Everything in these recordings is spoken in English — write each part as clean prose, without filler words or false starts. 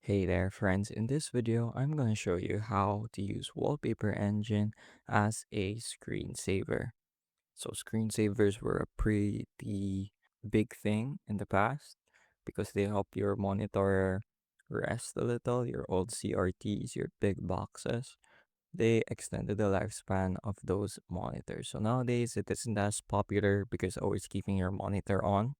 Hey there friends, in this video I'm going to show you how to use Wallpaper Engine as a screensaver. So screensavers were a pretty big thing in the past because they help your monitor rest a little, your old CRTs, your big boxes. They extended the lifespan of those monitors. So nowadays it isn't as popular because always keeping your monitor on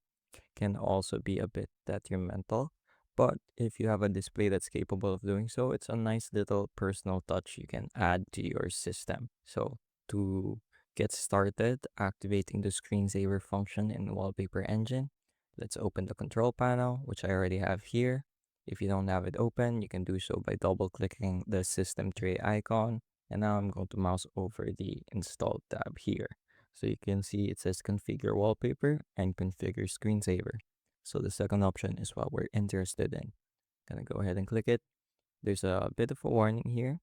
can also be a bit detrimental. But if you have a display that's capable of doing so, it's a nice little personal touch you can add to your system. So to get started activating the screensaver function in Wallpaper Engine, let's open the control panel, which I already have here. If you don't have it open, you can do so by double clicking the system tray icon. And now I'm going to mouse over the install tab here. So you can see it says configure wallpaper and configure screensaver. So the second option is what we're interested in. Gonna go ahead and click it. There's a bit of a warning here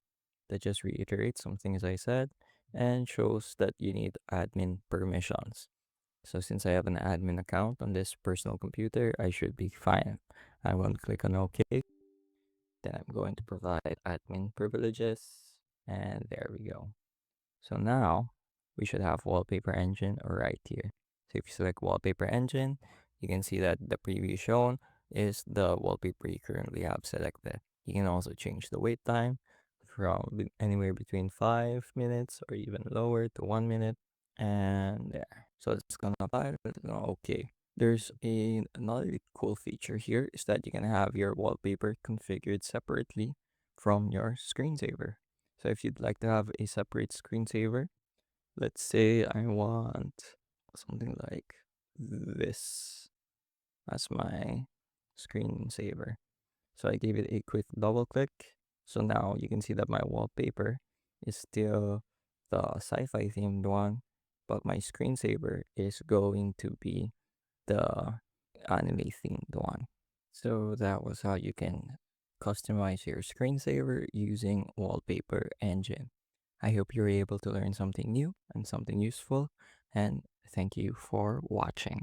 that just reiterates some things I said and shows that you need admin permissions. So since I have an admin account on this personal computer, I should be fine. I won't click on OK. Then I'm going to provide admin privileges. And there we go. So now we should have Wallpaper Engine right here. So if you select Wallpaper Engine, you can see that the preview shown is the wallpaper you currently have selected. You can also change the wait time from anywhere between 5 minutes or even lower to 1 minute. And there. So it's gonna apply, but it's gonna okay. There's another cool feature here is that you can have your wallpaper configured separately from your screensaver. So if you'd like to have a separate screensaver, let's say I want something like this as my screensaver. So I gave it a quick double click. So now you can see that my wallpaper is still the sci-fi themed one, but my screensaver is going to be the anime themed one. So that was how you can customize your screensaver using Wallpaper Engine. I hope you were able to learn something new and something useful, and thank you for watching.